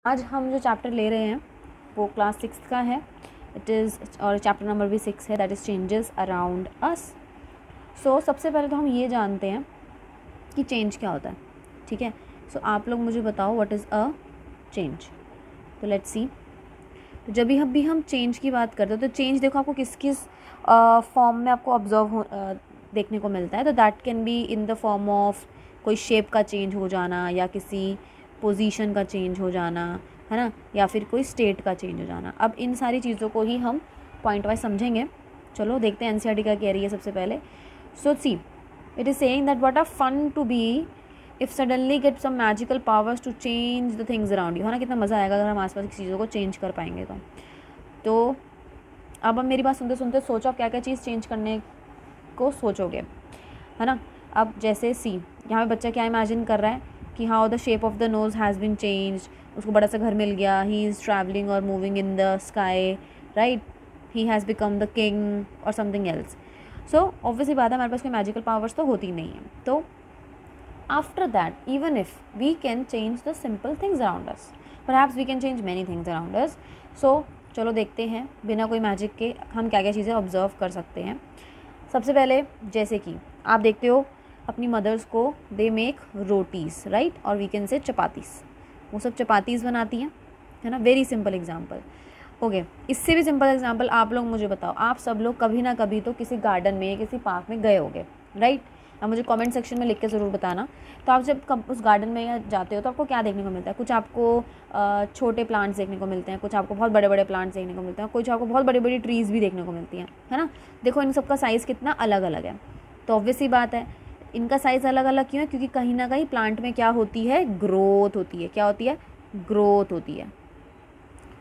आज हम जो चैप्टर ले रहे हैं वो क्लास 6 का है। इट इज़ और चैप्टर नंबर भी 6 है, that is changes around us. So सबसे पहले तो हम ये जानते हैं कि चेंज क्या होता है, ठीक है। सो आप लोग मुझे बताओ व्हाट इज़ अ चेंज। तो लेट्स सी, तो जब भी हम चेंज की बात करते हैं तो चेंज देखो आपको किस किस फॉर्म में आपको ऑब्जर्व देखने को मिलता है। तो that can be in the form of कोई शेप का चेंज हो जाना, या किसी पोजीशन का चेंज हो जाना, है ना, या फिर कोई स्टेट का चेंज हो जाना। अब इन सारी चीज़ों को ही हम पॉइंट वाइज समझेंगे। चलो देखते हैं एनसीईआरटी क्या कह रही है सबसे पहले। So see, it is saying that what are fun to be if suddenly get some magical powers to change the things around you, है ना। कितना मज़ा आएगा अगर हम आसपास की चीज़ों को चेंज कर पाएंगे तो अब मेरी बात सुनते सुनते सोचो आप क्या क्या चीज़ चेंज करने को सोचोगे, है ना। अब जैसे सी, यहाँ पे बच्चा क्या इमेजिन कर रहा है कि how the shape of the nose has been changed, उसको बड़ा सा घर मिल गया, ही इज़ ट्रैवलिंग और moving in the sky, right, he has become the king और समथिंग एल्स। सो ऑब्वियसली बात है हमारे पास कोई मैजिकल पावर्स तो होती नहीं है। तो after that even if we can change the simple things around us, perhaps we can change many things around us. So चलो देखते हैं बिना कोई मैजिक के हम क्या क्या चीज़ें ऑब्जर्व कर सकते हैं। सबसे पहले जैसे कि आप देखते हो अपनी मदर्स को, दे मेक रोटीज़, राइट, और वी कैन से चपातीस, वो सब चपातीस बनाती हैं, है ना। Very simple example. ओके, इससे भी सिंपल एग्जांपल आप लोग मुझे बताओ, आप सब लोग कभी ना कभी तो किसी गार्डन में, किसी पार्क में गए होंगे, राइट। आप मुझे कमेंट सेक्शन में लिख के ज़रूर बताना। तो आप जब उस गार्डन में जाते हो तो आपको क्या देखने को मिलता है? कुछ आपको छोटे प्लांट्स देखने को मिलते हैं, कुछ आपको बहुत बड़े बड़े प्लांट्स देखने को मिलते हैं, कुछ आपको बहुत बड़ी बड़ी ट्रीज़ भी देखने को मिलती हैं, है ना। देखो इन सबका साइज़ कितना अलग अलग है। तो ऑब्वियस ही बात है इनका साइज़ अलग अलग क्यों है? क्योंकि कहीं ना कहीं प्लांट में क्या होती है? ग्रोथ होती है। क्या होती है? ग्रोथ होती है।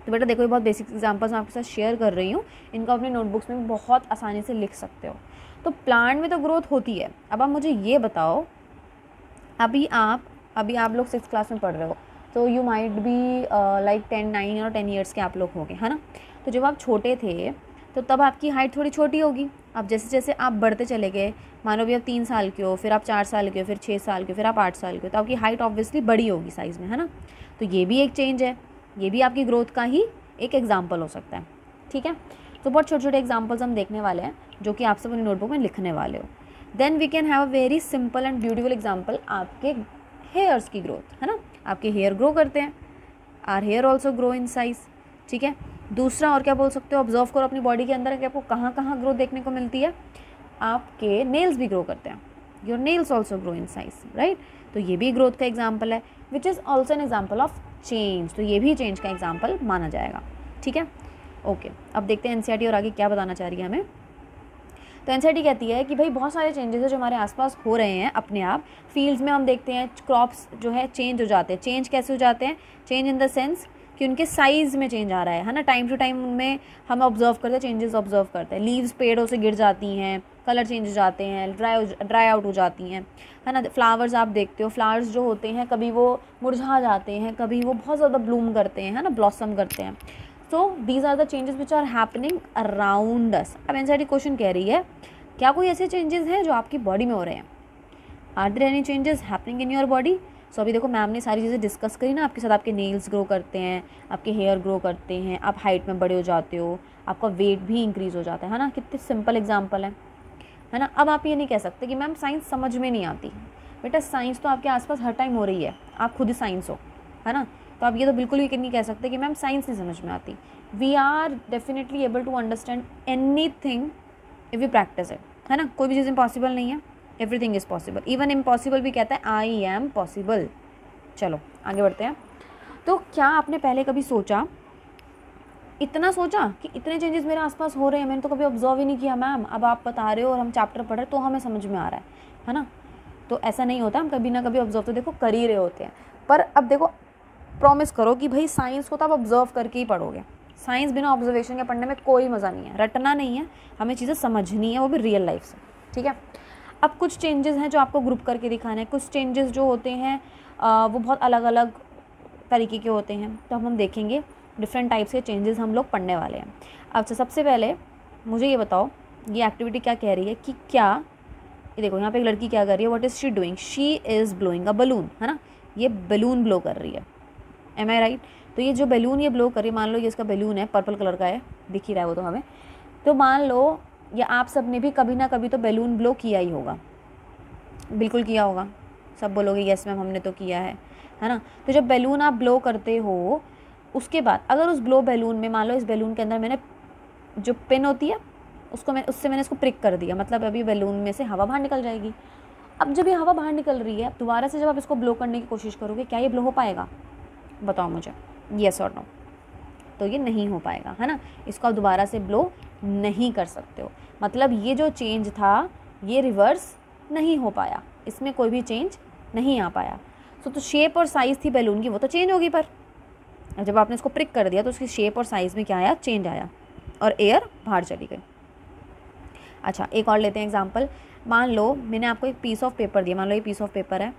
तो बेटा देखो ये बहुत बेसिक एग्जांपल्स मैं आपके साथ शेयर कर रही हूँ, इनको अपनी नोटबुक्स में बहुत आसानी से लिख सकते हो। तो प्लांट में तो ग्रोथ होती है। अब आप मुझे ये बताओ, अभी आप लोग 6th क्लास में पढ़ रहे हो, तो यू माइट बी लाइक 9 और 10 ईयर्स के आप लोग होंगे, है ना। तो जब आप छोटे थे तो तब आपकी हाइट थोड़ी छोटी होगी। अब जैसे जैसे आप बढ़ते चले गए, मानो भी आप 3 साल के हो, फिर आप 4 साल के हो, फिर 6 साल के हो, फिर आप 8 साल के हो, तो आपकी हाइट ऑब्वियसली बड़ी होगी साइज़ में, है ना। तो ये भी एक चेंज है, ये भी आपकी ग्रोथ का ही एक एग्जाम्पल हो सकता है, ठीक है। तो बहुत छोटे छोटे एग्जाम्पल्स हम देखने वाले हैं जो कि आप सब अपनी नोटबुक में लिखने वाले हो। Then we can have a very simple and beautiful example, आपके हेयर्स की ग्रोथ, है ना। आपके हेयर ग्रो करते हैं, our hair also grow in size, ठीक है। दूसरा और क्या बोल सकते हो? ऑब्जर्व करो अपनी बॉडी के अंदर कि आपको कहाँ कहाँ ग्रोथ देखने को मिलती है। आपके नेल्स भी ग्रो करते हैं, your nails also grow in size, right. तो ये भी ग्रोथ का एग्जाम्पल है, which is also an example of change. तो ये भी चेंज का एग्जाम्पल माना जाएगा, ठीक है। ओके, अब देखते हैं एनसीईआरटी और आगे क्या बताना चाह रही है हमें। तो एनसीईआरटी कहती है कि भाई बहुत सारे चेंजेस है जो हमारे आसपास हो रहे हैं अपने आप। फील्ड्स में हम देखते हैं क्रॉप्स जो है चेंज हो जाते हैं। चेंज कैसे हो जाते हैं? चेंज इन द सेंस कि उनके साइज़ में चेंज आ रहा है ना। टाइम टू टाइम उनमें हम ऑब्जर्व करते हैं, चेंजेस ऑब्जर्व करते हैं। लीव्स पेड़ों से गिर जाती हैं, कलर चेंज हो जाते हैं, ड्राई आउट हो जाती हैं, है ना। फ्लावर्स आप देखते हो, फ्लावर्स जो होते हैं कभी वो मुरझा जाते हैं, कभी वो बहुत ज़्यादा ब्लूम करते हैं, है ना, ब्लॉसम करते हैं। So these are the changes which are happening around us. अब एनसीईआरटी क्वेश्चन कह रही है क्या कोई ऐसे चेंजेस हैं जो आपकी बॉडी में हो रहे हैं? Are there any changes happening in your body? So अभी देखो मैम ने सारी चीज़ें डिस्कस करी ना आपके साथ। आपके नेल्स ग्रो करते हैं, आपके हेयर ग्रो करते हैं, आप हाइट में बड़े हो जाते हो, आपका वेट भी इंक्रीज़ हो जाता है ना। कितने सिंपल एग्जाम्पल है ना। अब आप ये नहीं कह सकते कि मैम साइंस समझ में नहीं आती। बेटा साइंस तो आपके आसपास हर टाइम हो रही है, आप खुद ही साइंस हो, है ना। तो आप ये तो बिल्कुल भी नहीं कह सकते कि मैम साइंस नहीं समझ में आती। We are definitely able to understand anything if we practise it, है ना। कोई भी चीज़ इम्पॉसिबल नहीं है, everything is possible. Even impossible भी कहता है आई एम पॉसिबल। चलो आगे बढ़ते हैं। तो क्या आपने पहले कभी सोचा, इतना सोचा कि इतने चेंजेस मेरे आसपास हो रहे हैं, मैंने तो कभी ऑब्जर्व ही नहीं किया मैम। अब आप बता रहे हो और हम चैप्टर पढ़ रहे तो हमें समझ में आ रहा है ना। तो ऐसा नहीं होता, हम कभी ना कभी ऑब्जर्व तो देखो कर ही रहे होते हैं। पर अब देखो प्रॉमिस करो कि भाई साइंस को तो आप ऑब्जर्व करके ही पढ़ोगे। साइंस बिना ऑब्जर्वेशन के पढ़ने में कोई मज़ा नहीं है, रटना नहीं है, हमें चीज़ें समझनी है, वो भी रियल लाइफ से, ठीक है। अब कुछ चेंजेस हैं जो आपको ग्रुप करके दिखाने हैं। कुछ चेंजेस जो होते हैं वो बहुत अलग अलग तरीके के होते हैं। तो हम देखेंगे डिफरेंट टाइप्स के चेंजेस हम लोग पढ़ने वाले हैं। अच्छा सबसे पहले मुझे ये बताओ, ये एक्टिविटी क्या कह रही है कि क्या, ये देखो यहाँ पे एक लड़की क्या कर रही है, what is she doing? She is blowing a balloon, है ना। ये बलून ब्लो कर रही है, एम आई राइट? तो ये जो बैलून ये ब्लो करे, मान लो ये इसका बैलून है, पर्पल कलर का है, दिख ही रहा है वो तो हमें, तो मान लो या आप सब ने भी कभी ना कभी तो बैलून ब्लो किया ही होगा, बिल्कुल किया होगा, सब बोलोगे यस मैम हमने तो किया है ना। तो जब बैलून आप ब्लो करते हो, उसके बाद अगर उस ब्लो बैलून में, मान लो इस बैलून के अंदर मैंने जो पिन होती है उससे मैंने इसको प्रिक कर दिया, मतलब अभी बैलून में से हवा बाहर निकल जाएगी। अब जब ये हवा बाहर निकल रही है, दोबारा से जब आप इसको ब्लो करने की कोशिश करोगे, क्या ये ब्लो हो पाएगा? बताओ मुझे, येस और नो। तो ये नहीं हो पाएगा, है ना। इसको आप दोबारा से ब्लो नहीं कर सकते हो, मतलब ये जो चेंज था ये रिवर्स नहीं हो पाया, इसमें कोई भी चेंज नहीं आ पाया। तो शेप और साइज़ थी बैलून की, वो तो चेंज होगी, पर जब आपने इसको प्रिक कर दिया तो उसकी शेप और साइज़ में क्या आया? चेंज आया और एयर बाहर चली गई। अच्छा, एक और लेते हैं एग्जांपल। मान लो मैंने आपको एक पीस ऑफ पेपर दिया, मान लो ये पीस ऑफ पेपर है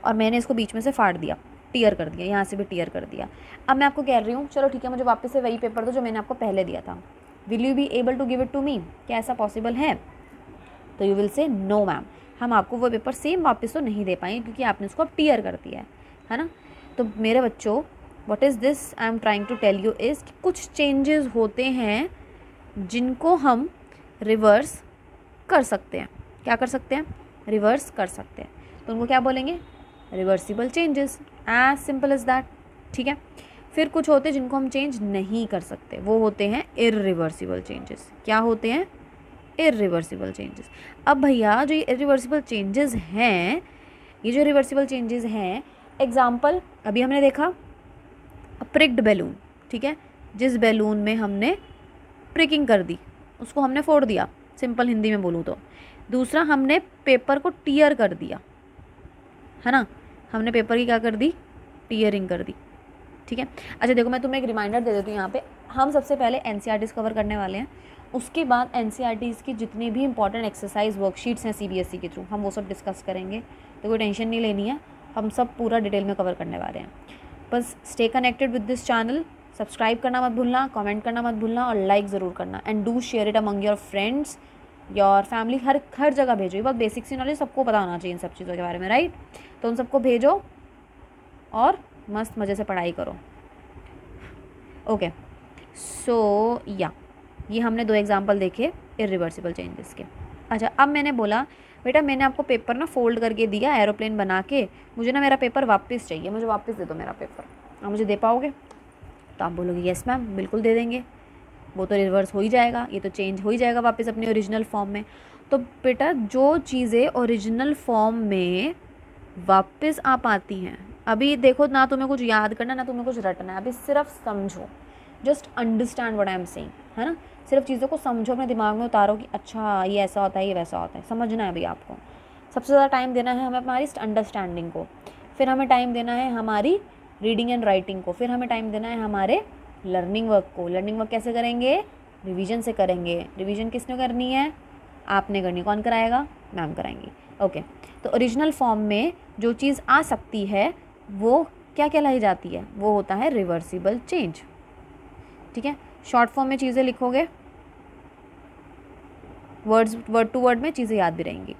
और मैंने इसको बीच में से फाड़ दिया, टीयर कर दिया, यहाँ से भी टीयर कर दिया। अब मैं आपको कह रही हूँ चलो ठीक है, मुझे वापस से वही पेपर दो जो मैंने आपको पहले दिया था, will you be able to give it to me? क्या ऐसा पॉसिबल है? तो you will say no ma'am, हम आपको वो पेपर सेम वापस तो नहीं दे पाएंगे क्योंकि आपने उसको अब टीयर कर दिया है ना। तो मेरे बच्चों, what is this I am trying to tell you is कुछ चेंजेस होते हैं जिनको हम रिवर्स कर सकते हैं। क्या कर सकते हैं? रिवर्स कर सकते हैं। तो उनको क्या बोलेंगे? Reversible changes, as simple as that. ठीक है। फिर कुछ होते हैं जिनको हम चेंज नहीं कर सकते, वो होते हैं इर्रिवर्सिबल चेंजेस। क्या होते हैं? Irreversible changes. अब भैया जो ये इर्रिवर्सिबल चेंजेस हैं, ये जो रिवर्सिबल चेंजेस हैं, एग्जाम्पल अभी हमने देखा प्रिक्ड बैलून, ठीक है, जिस बैलून में हमने प्रिकिंग कर दी उसको हमने फोड़ दिया, सिंपल हिंदी में बोलूँ तो। दूसरा, हमने पेपर को टीयर कर दिया, है ना, हमने पेपर की क्या कर दी? टीयरिंग कर दी। ठीक है। अच्छा देखो, मैं तुम्हें एक रिमाइंडर दे देती हूँ यहाँ पे। हम सबसे पहले एनसीईआरटीज़ कवर करने वाले हैं, उसके बाद एनसीईआरटीज़ की जितनी भी इंपॉर्टेंट एक्सरसाइज वर्कशीट्स हैं सीबीएसई के थ्रू, हम वो सब डिस्कस करेंगे, तो कोई टेंशन नहीं लेनी है, हम सब पूरा डिटेल में कवर करने वाले हैं। बस stay connected with this channel, subscribe करना मत भूलना, कमेंट करना मत भूलना और लाइक ज़रूर करना, and do share it among your friends, your family, हर जगह भेजो। ये बहुत बेसिक सी नॉलेज सबको पता होना चाहिए इन सब चीज़ों के बारे में, राइट। तो उन सबको भेजो और मस्त मज़े से पढ़ाई करो। ओके, सो या ये हमने 2 एग्जांपल देखे इर्रिवर्सिबल चेंजेस के। अच्छा, अब मैंने बोला बेटा मैंने आपको पेपर ना फोल्ड करके दिया एरोप्लेन बना के, मुझे ना मेरा पेपर वापस चाहिए, मुझे वापस दे दो मेरा पेपर, आप मुझे दे पाओगे? तो आप बोलोगे यस मैम, बिल्कुल दे देंगे, वो तो रिवर्स हो ही जाएगा, ये तो चेंज हो ही जाएगा वापस अपने ओरिजिनल फॉर्म में। तो बेटा जो चीज़ें ओरिजिनल फॉर्म में वापस आ पाती हैं, अभी देखो ना तुम्हें कुछ याद करना ना तुम्हें कुछ रटना है, अभी सिर्फ समझो, just understand what I am saying, है ना। सिर्फ चीज़ों को समझो, अपने दिमाग में उतारो कि अच्छा ये ऐसा होता है, ये वैसा होता है, समझना है अभी आपको। सबसे ज़्यादा टाइम देना है हमें हमारी अंडरस्टैंडिंग को, फिर हमें टाइम देना है हमारी रीडिंग एंड राइटिंग को, फिर हमें टाइम देना है हमारे लर्निंग वर्क को। लर्निंग वर्क कैसे करेंगे? रिवीजन से करेंगे। रिवीजन किसने करनी है? आपने करनी। कौन कराएगा? मैम कराएंगी। ओके, तो ओरिजिनल फॉर्म में जो चीज़ आ सकती है वो क्या कहलाई जाती है? वो होता है रिवर्सिबल चेंज। ठीक है, शॉर्ट फॉर्म में चीज़ें लिखोगे, वर्ड टू वर्ड में चीज़ें याद भी रहेंगी।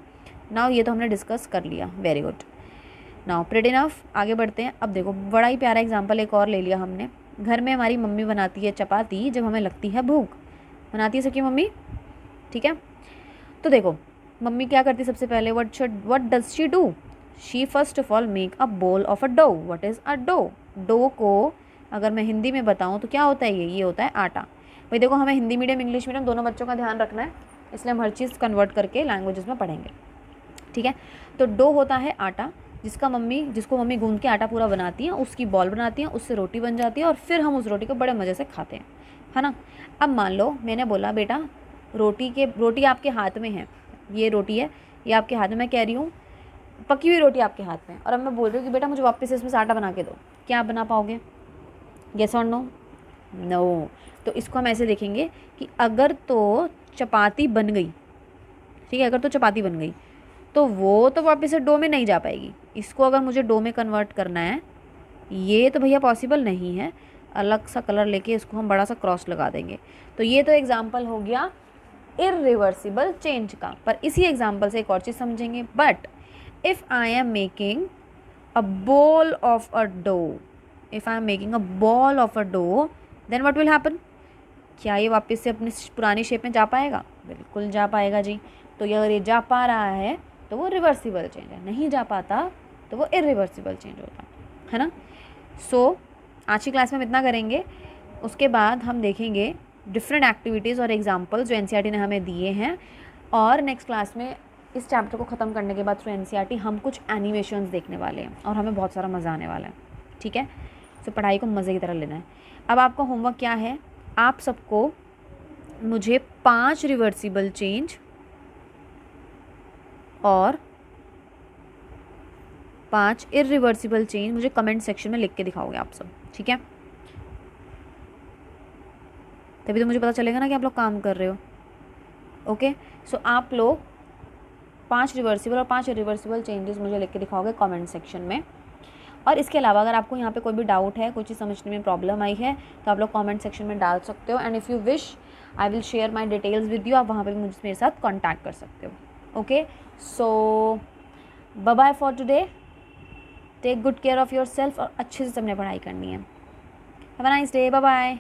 नाउ ये तो हमने डिस्कस कर लिया, very good. Now pretty enough, आगे बढ़ते हैं। अब देखो बड़ा ही प्यारा एग्जांपल एक और ले लिया हमने। घर में हमारी मम्मी बनाती है चपाती जब हमें लगती है भूख, बनाती है सबकी मम्मी, ठीक है। तो देखो मम्मी क्या करती है सबसे पहले, what does she do? She first of all make a ball of a dough. What is a dough? Dough को अगर मैं हिंदी में बताऊँ तो क्या होता है? ये होता है आटा। भाई देखो, हमें हिंदी मीडियम इंग्लिश मीडियम दोनों बच्चों का ध्यान रखना है, इसलिए हम हर चीज़ कन्वर्ट करके लैंग्वेजेस में पढ़ेंगे, ठीक है। तो डो होता है आटा, जिसको मम्मी गूंद के आटा पूरा बनाती हैं, उसकी बॉल बनाती हैं, उससे रोटी बन जाती है और फिर हम उस रोटी को बड़े मज़े से खाते हैं, है ना। अब मान लो मैंने बोला बेटा रोटी आपके हाथ में है, ये रोटी है, ये आपके हाथ में, मैं कह रही हूँ पकी हुई रोटी आपके हाथ में, और अब मैं बोल रही हूँ कि बेटा मुझे वापस इसमें से आटा बना के दो, क्या आप बना पाओगे? येस और नो? नो। तो इसको हम ऐसे देखेंगे कि अगर तो चपाती बन गई, ठीक है, अगर तो चपाती बन गई तो वो तो वापस से डो में नहीं जा पाएगी। इसको अगर मुझे डो में कन्वर्ट करना है, ये तो भैया पॉसिबल नहीं है, अलग सा कलर लेके इसको हम बड़ा सा क्रॉस लगा देंगे। तो ये तो एग्जाम्पल हो गया इर्रिवर्सिबल चेंज का। पर इसी एग्जाम्पल से एक और चीज़ समझेंगे, but if I am making a ball of a dough, if I am making a ball of a dough, then what will happen? क्या ये वापस से अपनी पुरानी शेप में जा पाएगा? बिल्कुल जा पाएगा जी। तो ये अगर ये जा पा रहा है तो वो रिवर्सिबल चेंज है, नहीं जा पाता तो वो इरिवर्सिबल चेंज होता है ना। सो आज की क्लास में हम इतना करेंगे, उसके बाद हम देखेंगे डिफरेंट एक्टिविटीज़ और एग्जाम्पल्स जो एनसीईआरटी ने हमें दिए हैं, और नेक्स्ट क्लास में इस चैप्टर को ख़त्म करने के बाद थ्रू एनसीईआरटी हम कुछ एनिमेशंस देखने वाले हैं और हमें बहुत सारा मज़ा आने वाला है। ठीक है, सो पढ़ाई को मज़े की तरह लेना है। अब आपका होमवर्क क्या है? आप सबको मुझे 5 रिवर्सिबल चेंज और 5 इरिवर्सिबल चेंज मुझे कमेंट सेक्शन में लिख के दिखाओगे आप सब, ठीक है? तभी तो मुझे पता चलेगा ना कि आप लोग काम कर रहे हो। ओके, सो आप लोग 5 रिवर्सिबल और 5 इरिवर्सिबल चेंजेस मुझे लिख के दिखाओगे कमेंट सेक्शन में। और इसके अलावा अगर आपको यहाँ पे कोई भी डाउट है, कोई चीज़ समझने में प्रॉब्लम आई है, तो आप लोग कमेंट सेक्शन में डाल सकते हो। And if you wish I will share my details with you. आप वहाँ पे भी मुझे मेरे साथ कॉन्टैक्ट कर सकते हो। Okay, so bye bye for today. Take good care of yourself और अच्छे से सबने पढ़ाई करनी है। Have a nice day, bye bye.